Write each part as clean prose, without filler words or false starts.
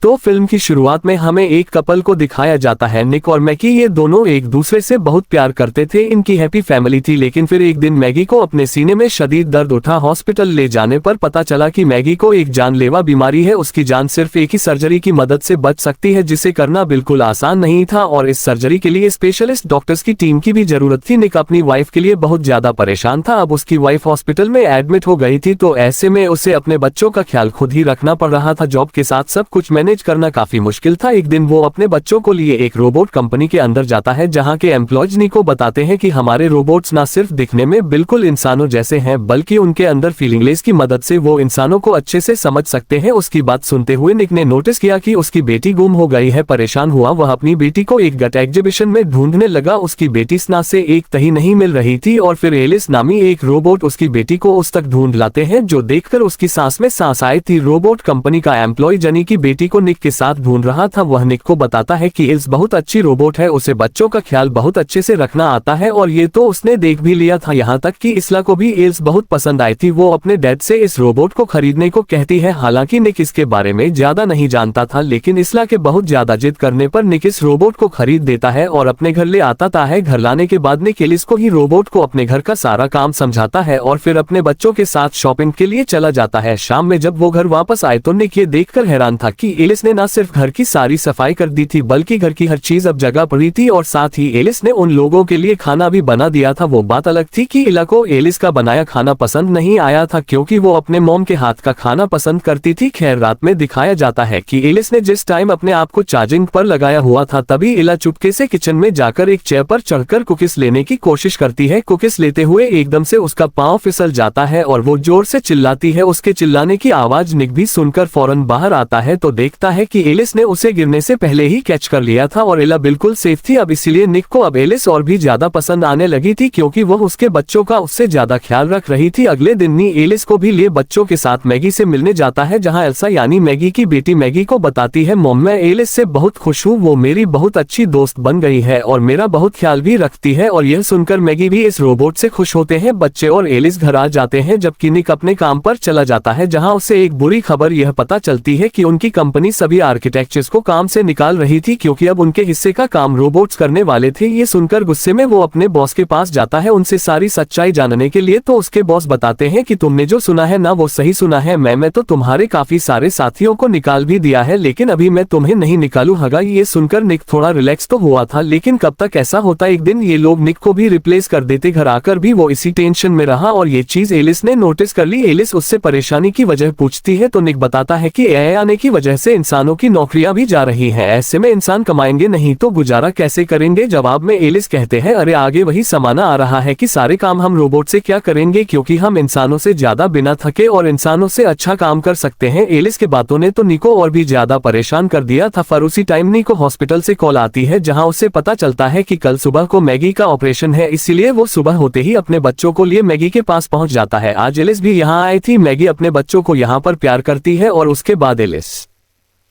तो फिल्म की शुरुआत में हमें एक कपल को दिखाया जाता है। निक और मैगी ये दोनों एक दूसरे से बहुत प्यार करते थे, इनकी हैप्पी फैमिली थी। लेकिन फिर एक दिन मैगी को अपने सीने में शदीद दर्द उठा। हॉस्पिटल ले जाने पर पता चला कि मैगी को एक जानलेवा बीमारी है। उसकी जान सिर्फ एक ही सर्जरी की मदद से बच सकती है, जिसे करना बिल्कुल आसान नहीं था और इस सर्जरी के लिए स्पेशलिस्ट डॉक्टर्स की टीम की भी जरूरत थी। निक अपनी वाइफ के लिए बहुत ज्यादा परेशान था। अब उसकी वाइफ हॉस्पिटल में एडमिट हो गई थी, तो ऐसे में उसे अपने बच्चों का ख्याल खुद ही रखना पड़ रहा था। जॉब के साथ सब कुछ मैनेज करना काफी मुश्किल था। एक दिन वो अपने बच्चों को लिए एक रोबोट कंपनी के अंदर जाता है, जहां के एम्प्लॉयज निक को बताते हैं कि हमारे रोबोट्स ना सिर्फ दिखने में बिल्कुल इंसानों जैसे हैं, बल्कि उनके अंदर फीलिंगलेस की मदद से वो इंसानों को अच्छे से समझ सकते हैं। उसकी बात सुनते हुए निक ने नोटिस किया कि उसकी बेटी गुम हो गई है। परेशान हुआ वह अपनी बेटी को एक गट एग्जीबिशन में ढूंढने लगा। उसकी बेटी स्ना से एक तही नहीं मिल रही थी और फिर एलिस नामी एक रोबोट उसकी बेटी को उस तक ढूंढ लाते हैं, जो देखकर उसकी सांस में सांस आई थी। रोबोट कंपनी का एम्प्लॉय जनी की बेटी को निक के साथ ढूंढ रहा था। वह निक को बताता है कि एल्स बहुत अच्छी रोबोट है, उसे बच्चों का ख्याल बहुत अच्छे से रखना आता है और ये तो उसने देख भी लिया था। यहाँ तक कि इसला को भी एल्स बहुत पसंद आई थी। वो अपने डैड से इस रोबोट को खरीदने को कहती है। हालांकि निक इसके बारे में ज्यादा नहीं जानता था, लेकिन इसला के बहुत ज्यादा जिद करने पर निक इस रोबोट को खरीद देता है और अपने घर ले आता है। घर लाने के बाद निक एलिस को ही रोबोट को अपने घर का सारा काम समझाता है और फिर अपने बच्चों के साथ शॉपिंग के लिए चला जाता है। शाम में जब वो घर वापस आए तो निक ये देखकर हैरान था कि एलिस ने न सिर्फ घर की सारी सफाई कर दी थी, बल्कि घर की हर चीज अब जगह पड़ी थी और साथ ही एलिस ने उन लोगों के लिए खाना भी बना दिया था। वो बात अलग थी कि इला को एलिस का बनाया खाना पसंद नहीं आया था, क्योंकि वो अपने मॉम के हाथ का खाना पसंद करती थी। खैर, रात में दिखाया जाता है कि एलिस ने जिस टाइम अपने आप को चार्जिंग पर लगाया हुआ था, तभी इला चुपके से किचन में जाकर एक चेयर पर चढ़कर कुकीज लेने की कोशिश करती है। कुकीज लेते हुए एकदम से उसका पांव फिसल जाता है और वो जोर से चिल्लाती है। उसके चिल्लाने की आवाज निक भी सुनकर फौरन बाहर आता है तो देखता है कि एलिस ने उसे गिरने से पहले ही कैच कर लिया था और इला बिल्कुल सेफ थी। अब इसलिए निक को अब एलिस और भी ज्यादा पसंद आने लगी थी, क्योंकि वह उसके बच्चों का उससे ज्यादा ख्याल रख रही थी। अगले दिन नी एलिस को भी लिए बच्चों के साथ मैगी से मिलने जाता है, जहाँ एल्सा यानी मैगी की बेटी मैगी को बताती है, मॉम मैं एलिस से बहुत खुश हूँ, वो मेरी बहुत अच्छी दोस्त बन गई है और मेरा बहुत ख्याल भी रखती है। और यह सुनकर मैगी भी इस रोबोट से खुश होते हैं। बच्चे और एलिस घर आ जाते हैं, जबकि निक अपने काम पर चला जाता है, जहाँ उसे एक बुरी खबर यह पता चलती है कि उनकी कंपनी सभी आर्किटेक्चर्स को काम से निकाल रही थी, क्योंकि अब उनके हिस्से का काम रोबोट्स करने वाले थे। ये सुनकर गुस्से में वो अपने बॉस के पास जाता है उनसे सारी सच्चाई जानने के लिए। तो उसके बॉस बताते हैं कि तुमने जो सुना है ना वो सही सुना है, मैं तो तुम्हारे काफी सारे साथियों को निकाल भी दिया है, लेकिन अभी मैं तुम्हें नहीं निकालूंगा। ये सुनकर निक थोड़ा रिलैक्स तो हुआ था, लेकिन कब तक ऐसा होता। एक दिन ये लोग निक को भी रिप्लेस कर देते। घर आकर भी वो इसी टेंशन में रहा और ये चीज एलिस ने नोटिस कर ली। एलिस उससे परेशानी की वजह पूछती है तो निक बताता है कि एआई आने की वजह से इंसानों की नौकरियां भी जा रही हैं, ऐसे में इंसान कमाएंगे नहीं तो गुजारा कैसे करेंगे। जवाब में एलिस कहते हैं, अरे आगे वही समाना आ रहा है कि सारे काम हम रोबोट से क्या करेंगे, क्योंकि हम इंसानों से ज्यादा बिना थके और इंसानों से अच्छा काम कर सकते हैं। एलिस के बातों ने तो निको और भी ज्यादा परेशान कर दिया था। पर उसी टाइम निको हॉस्पिटल से कॉल आती है, जहां उसे पता चलता है कि कल सुबह को मैगी का ऑपरेशन है, इसीलिए वो सुबह होते ही अपने बच्चों को लिए मैगी के पास पहुंच जाता है। आज एलिस भी यहाँ आई थी। मैगी अपने बच्चों को यहाँ पर प्यार करती है और उसके बाद एलिस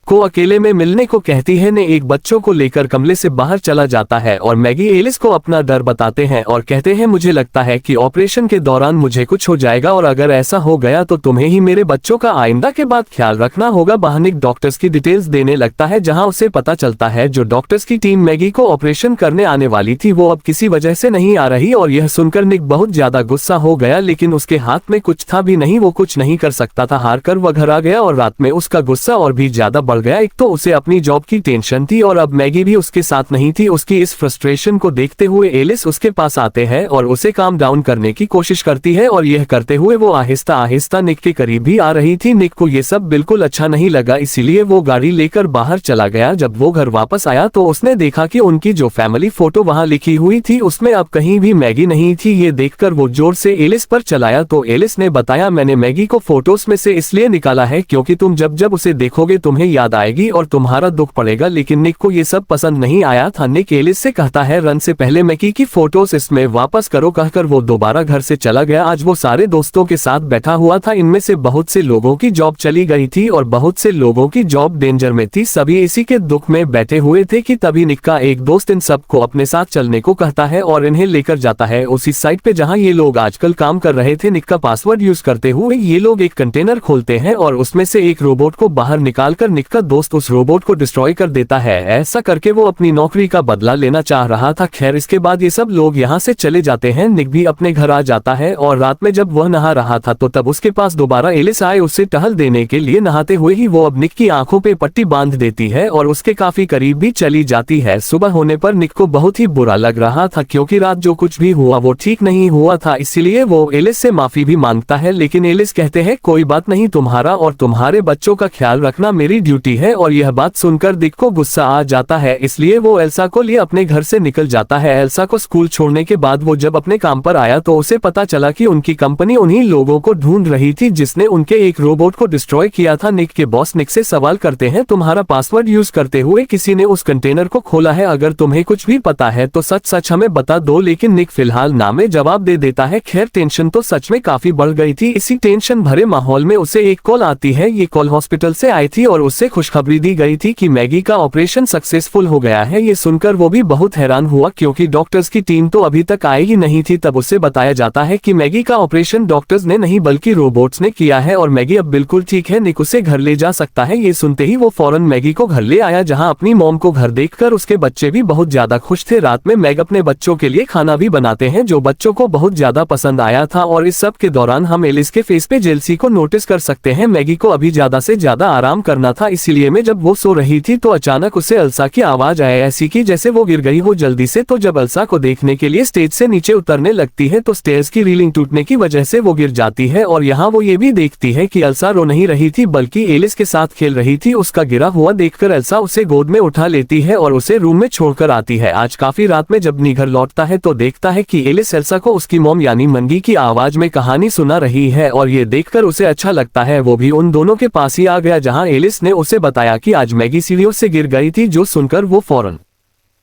को अकेले में मिलने को कहती है। ने एक बच्चों को लेकर कमरे से बाहर चला जाता है और मैगी एलिस को अपना डर बताते हैं और कहते हैं, मुझे लगता है कि ऑपरेशन के दौरान मुझे कुछ हो जाएगा और अगर ऐसा हो गया तो तुम्हें ही मेरे बच्चों का आइंदा के बाद ख्याल रखना होगा। बहानिक डॉक्टर्स की डिटेल्स देने लगता है, जहां उसे पता चलता है जो डॉक्टर्स की टीम मैगी को ऑपरेशन करने आने वाली थी वो अब किसी वजह से नहीं आ रही। और यह सुनकर निक बहुत ज्यादा गुस्सा हो गया, लेकिन उसके हाथ में कुछ था भी नहीं, वो कुछ नहीं कर सकता था। हार कर वह घर आ गया और रात में उसका गुस्सा और भी ज्यादा बढ़ गया। एक तो उसे अपनी जॉब की टेंशन थी और अब मैगी भी उसके साथ नहीं थी। उसकी इस फ्रस्ट्रेशन को देखते हुए एलिस उसके पास आते हैं और उसे काम डाउन करने की कोशिश करती है और यह करते हुए वो आहिस्ता आहिस्ता निक के करीब भी आ रही थी। निक को ये सब बिल्कुल अच्छा नहीं लगा, इसीलिए वो गाड़ी लेकर बाहर चला गया। जब वो घर वापस आया तो उसने देखा कि उनकी जो फैमिली फोटो वहां लिखी हुई थी उसमें अब कहीं भी मैगी नहीं थी। ये देखकर वो जोर से एलिस पर चलाया तो एलिस ने बताया, मैंने मैगी को फोटोज में से इसलिए निकाला है क्योंकि तुम जब जब उसे देखोगे तुम्हें याद आएगी और तुम्हारा दुख पड़ेगा। लेकिन निक को ये सब पसंद नहीं आया था। निक एलिस से कहता है, रन से पहले मैगी की फोटोज इसमें वापस करो। कहकर वो दोबारा घर से चला गया। आज वो सारे दोस्तों के साथ बैठा हुआ था। इनमें से बहुत से लोगों की जॉब चली गई थी और बहुत से लोगों की जॉब डेंजर में थी। सभी इसी के दुख में बैठे हुए थे कि तभी निक का एक दोस्त इन सबको अपने साथ चलने को कहता है और इन्हें लेकर जाता है उसी साइट पे जहां ये लोग आजकल काम कर रहे थे। निक का पासवर्ड यूज करते हुए ये लोग एक कंटेनर खोलते हैं और उसमें से एक रोबोट को बाहर निकालकर निक का दोस्त उस रोबोट को डिस्ट्रॉय कर देता है। ऐसा करके वो अपनी नौकरी का बदला लेना चाह रहा था। खैर इसके बाद ये सब लोग यहाँ से चले जाते हैं। निक भी अपने घर आ जाता है और रात में जब वह नहा रहा था तो तब उसके पास दोबारा एलिस आए उसे टहल देने के लिए। नहाते हुए ही वो अब निक की आंखों पे पट्टी बांध देती है और उसके काफी करीब भी चली जाती है। सुबह होने पर निक को बहुत ही बुरा लग रहा था क्योंकि रात जो कुछ भी हुआ वो ठीक नहीं हुआ था, इसीलिए वो एलिस से माफी भी मांगता है। लेकिन एलिस कहते हैं कोई बात नहीं, तुम्हारा और तुम्हारे बच्चों का ख्याल रखना मेरी ड्यूटी है। और यह बात सुनकर निक को गुस्सा आ जाता है, इसलिए वो एल्सा को लिए अपने घर से निकल जाता है। एल्सा को स्कूल छोड़ने के बाद वो जब अपने काम पर आया तो उसे पता चला कि उनकी कंपनी उन्हीं लोगों को ढूंढ रही थी जिसने उनके एक रोबोट को डिस्ट्रॉय किया था। निक के बॉस निक से सवाल करते हैं तुम्हारा पासवर्ड यूज करते हुए किसी ने उस कंटेनर को खोला है, अगर तुम्हें कुछ भी पता है तो सच सच हमें बता दो। लेकिन निक फिलहाल ना में जवाब दे देता है। खैर टेंशन तो सच में काफी बढ़ गई थी। इसी टेंशन भरे माहौल में उसे एक कॉल आती है। ये कॉल हॉस्पिटल से आई थी और उससे खुशखबरी दी गई थी कि मैगी का ऑपरेशन सक्सेसफुल हो गया है। ये सुनकर वो भी बहुत हैरान हुआ क्योंकि डॉक्टर्स की टीम तो अभी तक आई ही नहीं थी। तब उसे बताया जाता है कि मैगी का ऑपरेशन डॉक्टर्स ने नहीं बल्कि रोबोट्स ने किया है और मैगी अब बिल्कुल ठीक है। निक उसे घर ले जा सकता है। ये सुनते ही वो फौरन मैगी को घर ले आया जहाँ अपनी मॉम को घर देखकर उसके बच्चे भी बहुत ज्यादा खुश थे। रात में मैग अपने बच्चों के लिए खाना भी बनाते हैं जो बच्चों को बहुत ज्यादा पसंद आया था। और इस सब के दौरान हम एलिस के फेस पे जेलसी को नोटिस कर सकते हैं। मैगी को अभी ज्यादा से ज्यादा आराम करना था, इसीलिए में जब वो सो रही थी तो अचानक उसे एल्सा की आवाज आई, ऐसी की जैसे वो गिर गई हो जल्दी से। तो जब एल्सा को देखने के लिए स्टेज से नीचे उतरने लगती है तो स्टेयर्स की रीलिंग टूटने की वजह से वो गिर जाती है। और यहाँ वो ये भी देखती है कि एल्सा रो नहीं रही थी बल्कि एलिस के साथ खेल रही थी। उसका गिरा हुआ देखकर एल्सा उसे गोद में उठा लेती है और उसे रूम में छोड़कर आती है। आज काफी रात में जब नी घर लौटता है तो देखता है कि एलिस एल्सा को उसकी मॉम यानी मंगी की आवाज में कहानी सुना रही है और ये देखकर उसे अच्छा लगता है। वो भी उन दोनों के पास ही आ गया जहां एलिस ने उसे बताया कि आज मैगी सीढ़ियों से गिर गई थी, जो सुनकर वो फौरन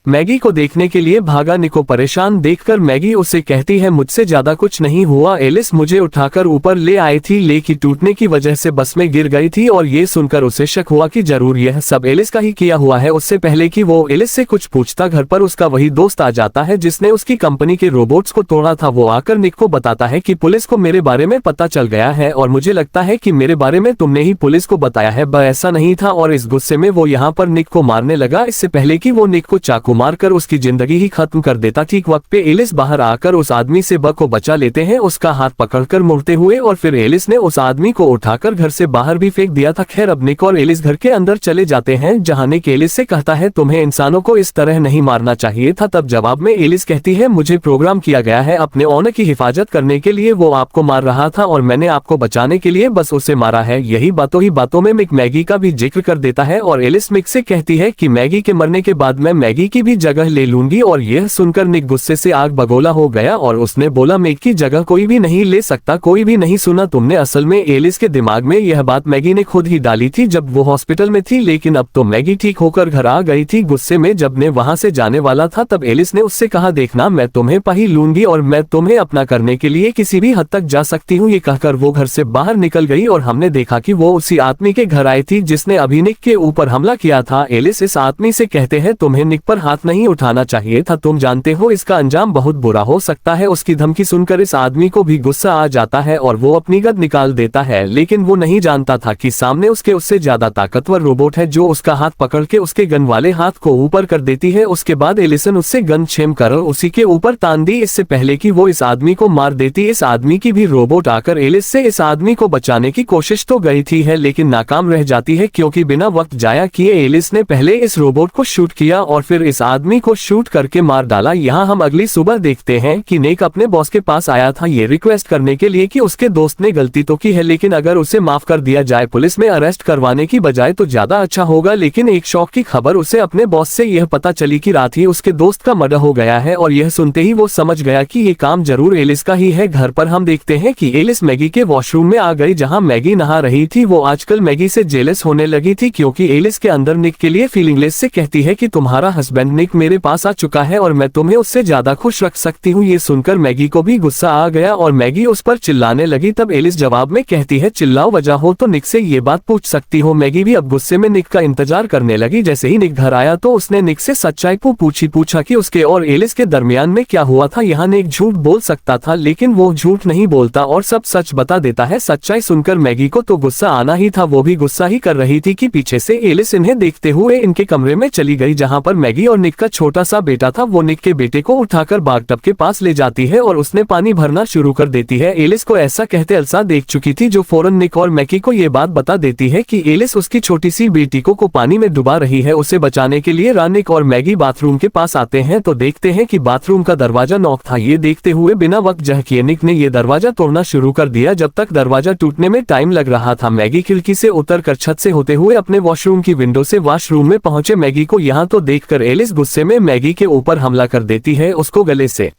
मैगी को देखने के लिए भागा। निक को परेशान देखकर मैगी उसे कहती है मुझसे ज्यादा कुछ नहीं हुआ, एलिस मुझे उठाकर ऊपर ले आई थी लेकिन टूटने की वजह से बस में गिर गई थी। और ये सुनकर उसे शक हुआ कि जरूर यह सब एलिस का ही किया हुआ है। उससे पहले कि वो एलिस से कुछ पूछता घर पर उसका वही दोस्त आ जाता है जिसने उसकी कंपनी के रोबोट्स को तोड़ा था। वो आकर निक को बताता है कि पुलिस को मेरे बारे में पता चल गया है और मुझे लगता है कि मेरे बारे में तुमने ही पुलिस को बताया है। ऐसा नहीं था। और इस गुस्से में वो यहाँ पर निक को मारने लगा इससे पहले कि वो निक को चाकू मारकर उसकी जिंदगी ही खत्म कर देता। ठीक वक्त पे एलिस बाहर आकर उस आदमी से बक को बचा लेते हैं, उसका हाथ पकड़कर मुड़ते हुए। और फिर एलिस ने उस आदमी को उठाकर घर से बाहर भी फेंक दिया था। खैर अब निक और एलिस घर के अंदर चले जाते हैं जहां निक एलिस से कहता है तुम्हें इंसानों को इस तरह नहीं मारना चाहिए था। तब जवाब में एलिस कहती है मुझे प्रोग्राम किया गया है अपने ऑनर की हिफाजत करने के लिए, वो आपको मार रहा था और मैंने आपको बचाने के लिए बस उसे मारा है। यही बातों ही बातों में मिक मैगी का भी जिक्र कर देता है और एलिस मिक से कहती है कि मैगी के मरने के बाद मैं मैगी की भी जगह ले लूंगी। और यह सुनकर निक गुस्से से आग बगोला हो गया और उसने बोला मैगी की जगह कोई भी नहीं ले सकता, कोई भी नहीं सुना तुमने। असल में एलिस के दिमाग में यह बात मैगी ने खुद ही डाली थी जब वो हॉस्पिटल में थी, लेकिन अब तो मैगी ठीक होकर घर आ गई थी। गुस्से में जब ने वहां से जाने वाला था तब एलिस ने उससे कहा देखना मैं तुम्हें पा ही लूंगी और मैं तुम्हें अपना करने के लिए किसी भी हद तक जा सकती हूँ। ये कहकर वो घर से बाहर निकल गई और हमने देखा कि वो उसी आदमी के घर आई थी जिसने अभी निक के ऊपर हमला किया था। एलिस इस आदमी से कहते हैं तुम्हें निक पर हाथ नहीं उठाना चाहिए था, तुम जानते हो इसका अंजाम बहुत बुरा हो सकता है। उसकी धमकी सुनकर इस आदमी को भी गुस्सा आ जाता है और वो अपनी गन निकाल देता है, लेकिन वो नहीं जानता था कि सामने उससे ज्यादा ताकतवर रोबोट है जो उसका हाथ पकड़ के उसके गन वाले हाथ को ऊपर कर देती है। उसके बाद एलिसन उससे गन छीन कर उसी के ऊपर तान दी इससे पहले कि वो इस आदमी को मार देती। इस आदमी की भी रोबोट आकर एलिस से इस आदमी को बचाने की कोशिश तो गई थी है लेकिन नाकाम रह जाती है क्योंकि बिना वक्त जाया किए एलिस ने पहले इस रोबोट को शूट किया और फिर इस आदमी को शूट करके मार डाला। यहाँ हम अगली सुबह देखते हैं कि निक अपने बॉस के पास आया था ये रिक्वेस्ट करने के लिए कि उसके दोस्त ने गलती तो की है लेकिन अगर उसे माफ कर दिया जाए पुलिस में अरेस्ट करवाने की बजाय तो ज्यादा अच्छा होगा। लेकिन एक शौक की खबर उसे अपने बॉस से यह पता चली कि रात ही उसके दोस्त का मर्डर हो गया है और यह सुनते ही वो समझ गया कि ये काम जरूर एलिस का ही है। घर पर हम देखते हैं कि एलिस मैगी के वॉशरूम में आ गई जहां मैगी नहा रही थी। वो आजकल मैगी से जेलस होने लगी थी क्योंकि एलिस के अंदर निक के लिए फीलिंगलेस से कहती है कि तुम्हारा हस्बैंड फ्रेंड निक मेरे पास आ चुका है और मैं तुम्हें उससे ज्यादा खुश रख सकती हूँ। ये सुनकर मैगी को भी गुस्सा आ गया और मैगी उस पर चिल्लाने लगी। तब एलिस जवाब में कहती है, चिल्लाओ, वजह हो तो निक से ये बात पूछ सकती हो। मैगी भी अब गुस्से में निक का इंतजार करने लगी। जैसे ही निक घर आया तो उसने निक से सच्चाई को पूछा कि उसके और एलिस के दरमियान में क्या हुआ था। यहाँ निक झूठ बोल सकता था लेकिन वो झूठ नहीं बोलता और सब सच बता देता है। सच्चाई सुनकर मैगी को तो गुस्सा आना ही था। वो भी गुस्सा ही कर रही थी कि पीछे से एलिस इन्हें देखते हुए इनके कमरे में चली गई जहाँ पर मैगी और निक का छोटा सा बेटा था। वो निक के बेटे को उठाकर बाथटब के पास ले जाती है और उसने पानी भरना शुरू कर देती है। एलिस को ऐसा कहते एल्सा देख चुकी थी जो फौरन निक और मैगी को ये बात बता देती है कि एलिस उसकी छोटी सी बेटी को पानी में डुबा रही है। उसे बचाने के लिए निक और मैगी बाथरूम के पास आते हैं तो देखते हैं कि बाथरूम का दरवाजा नॉक था। ये देखते हुए बिना वक्त ज़ाया किए निक ने ये दरवाजा तोड़ना शुरू कर दिया। जब तक दरवाजा टूटने में टाइम लग रहा था मैगी खिड़की से उतरकर छत से होते हुए अपने वॉशरूम की विंडो से वॉशरूम में पहुंचे। मैगी को यहाँ तो देखकर एलिस गुस्से में मैगी के ऊपर हमला कर देती है, उसको गले से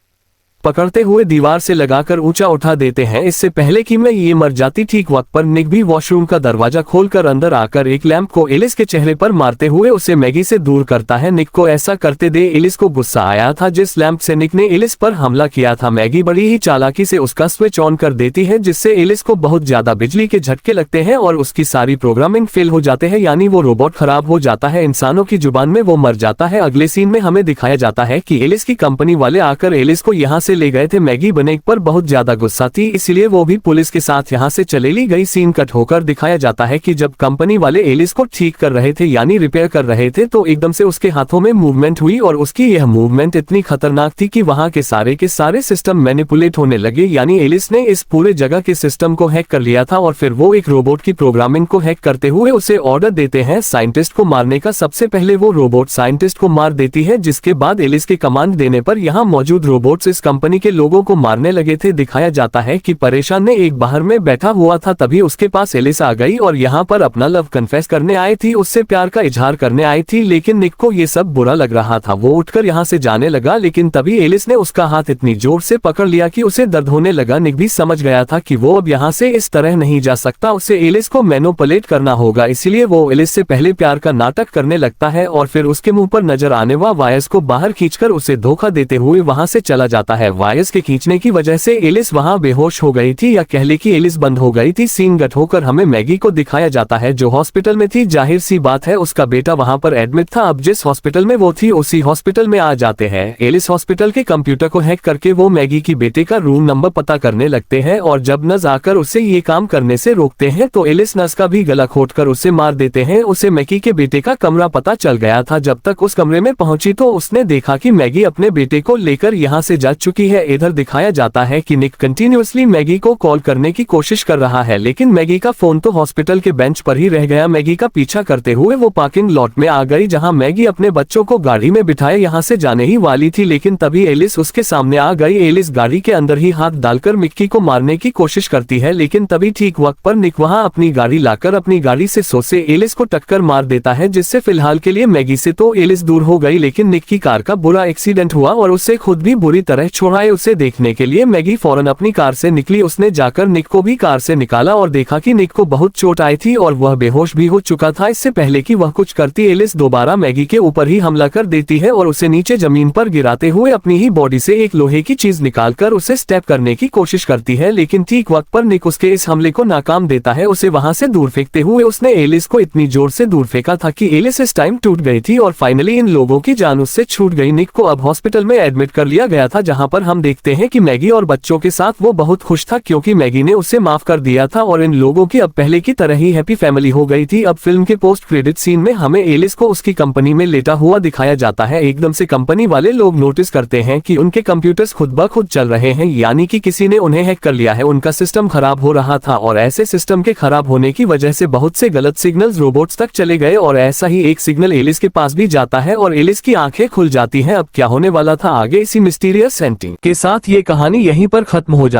पकड़ते हुए दीवार से लगाकर ऊंचा उठा देते हैं। इससे पहले कि मैं ये मर जाती ठीक वक्त पर निक भी वॉशरूम का दरवाजा खोलकर अंदर आकर एक लैंप को एलिस के चेहरे पर मारते हुए उसे मैगी से दूर करता है। निक को ऐसा करते देख एलिस को गुस्सा आया था जिस लैंप से निक ने एलिस पर हमला किया था। मैगी बड़ी ही चालाकी से उसका स्विच ऑन कर देती है जिससे एलिस को बहुत ज्यादा बिजली के झटके लगते हैं और उसकी सारी प्रोग्रामिंग फेल हो जाते हैं, यानी वो रोबोट खराब हो जाता है। इंसानों की जुबान में वो मर जाता है। अगले सीन में हमें दिखाया जाता है कि एलिस की कंपनी वाले आकर एलिस को यहाँ से ले गए थे। मैगी बने पर बहुत ज्यादा गुस्सा थी इसलिए वो भी पुलिस के साथ यहाँ से चली गई। सीन कट होकर दिखाया जाता है कि जब कंपनी वाले एलिस को ठीक कर रहे थे यानी रिपेयर कर रहे थे तो एकदम से उसके हाथों में मूवमेंट हुई और उसकी यह मूवमेंट इतनी खतरनाक थी कि वहाँ के सारे सिस्टम मैनिपुलेट होने लगे। यानी एलिस ने इस पूरे जगह के सिस्टम को हैक कर लिया था और फिर वो एक रोबोट की प्रोग्रामिंग को हैक करते हुए उसे ऑर्डर देते हैं साइंटिस्ट को मारने का। सबसे पहले वो रोबोट साइंटिस्ट को मार देती है जिसके बाद एलिस के कमांड देने पर यहाँ मौजूद रोबोट्स इस कंपनी के लोगों को मारने लगे थे। दिखाया जाता है कि परेशान ने एक बाहर में बैठा हुआ था, तभी उसके पास एलिस आ गई और यहाँ पर अपना लव कन्फेस करने आई थी, उससे प्यार का इजहार करने आई थी। लेकिन निक को ये सब बुरा लग रहा था। वो उठकर यहाँ से जाने लगा लेकिन तभी एलिस ने उसका हाथ इतनी जोर से पकड़ लिया कि उसे दर्द होने लगा। निक भी समझ गया था कि वो अब यहाँ से इस तरह नहीं जा सकता, उसे एलिस को मैनिपुलेट करना होगा। इसलिए वो एलिस से पहले प्यार का नाटक करने लगता है और फिर उसके मुंह पर नजर आने वाले वायर्स को बाहर खींचकर उसे धोखा देते हुए वहां से चला जाता है। वायर्स के खींचने की वजह से एलिस वहां बेहोश हो गई थी या कह ले कि एलिस बंद हो गई थी। सीन कट होकर हमें मैगी को दिखाया जाता है जो हॉस्पिटल में थी। जाहिर सी बात है उसका बेटा वहां पर एडमिट था। अब जिस हॉस्पिटल में वो थी उसी हॉस्पिटल में आ जाते हैं। एलिस हॉस्पिटल के कंप्यूटर को हैक करके वो मैगी की बेटे का रूम नंबर पता करने लगते हैं और जब नर्स आकर उसे ये काम करने से रोकते हैं तो एलिस नर्स का भी गला घोंटकर उसे मार देते हैं। उसे मैगी के बेटे का कमरा पता चल गया था। जब तक उस कमरे में पहुंची तो उसने देखा कि मैगी अपने बेटे को लेकर यहाँ से जा चुकी है। इधर दिखाया जाता है कि निक कंटिन्यूअसली मैगी को कॉल करने की कोशिश कर रहा है लेकिन मैगी का फोन तो हॉस्पिटल के बेंच पर ही रह गया। मैगी का पीछा करते हुए वो पार्किंग लॉट में आ गई जहां मैगी अपने बच्चों को गाड़ी में बिठाए यहां से जाने ही वाली थी लेकिन तभी एलिस उसके सामने आ गई। एलिस गाड़ी के अंदर ही हाथ डालकर मिक्की को मारने की कोशिश करती है लेकिन तभी ठीक वक्त पर निक वहां अपनी गाड़ी लाकर अपनी गाड़ी से से एलिस को टक्कर मार देता है जिससे फिलहाल के लिए मैगी से तो एलिस दूर हो गई लेकिन निक की कार का बुरा एक्सीडेंट हुआ और उससे खुद भी बुरी तरह छोड़ाए। उसे देखने के लिए मैगी फौरन अपनी कार से निकली। उसने जाकर निक को भी कार से निकाला और देखा कि निक को बहुत चोट आई थी और वह बेहोश भी हो चुका था। इससे पहले कि वह कुछ करती एलिस दोबारा मैगी के ऊपर ही हमला कर देती है और उसे नीचे जमीन पर गिराते हुए अपनी ही बॉडी से एक लोहे की चीज निकालकर उसे स्टेप करने की कोशिश करती है लेकिन ठीक वक्त पर निक उसके इस हमले को नाकाम देता है। उसे वहां से दूर फेंकते हुए उसने एलिस को इतनी जोर से दूर फेंका था कि एलिस इस टाइम टूट गई थी और फाइनली इन लोगों की जान उससे छूट गई। निक को अब हॉस्पिटल में एडमिट कर लिया गया था जहाँ पर हम देखते हैं कि मैगी और बच्चों के साथ वो बहुत खुश था क्योंकि मैगी ने उसे माफ कर दिया था और इन लोगों की अब पहले की तरह ही हैप्पी फैमिली हो गई थी। अब फिल्म के पोस्ट क्रेडिट सीन में हमें एलिस को उसकी कंपनी में लेटा हुआ दिखाया जाता है। एकदम से कंपनी वाले लोग नोटिस करते हैं कि उनके कंप्यूटर्स खुद ब खुद चल रहे हैं, यानी कि किसी ने उन्हें हैक कर लिया है। उनका सिस्टम खराब हो रहा था और ऐसे सिस्टम के खराब होने की वजह से बहुत से गलत सिग्नल्स रोबोट्स तक चले गए और ऐसा ही एक सिग्नल एलिस के पास भी जाता है और एलिस की आंखें खुल जाती हैं। अब क्या होने वाला था आगे, इसी मिस्टीरियस एंडिंग के साथ ये कहानी यहीं पर खत्म हो जाती है।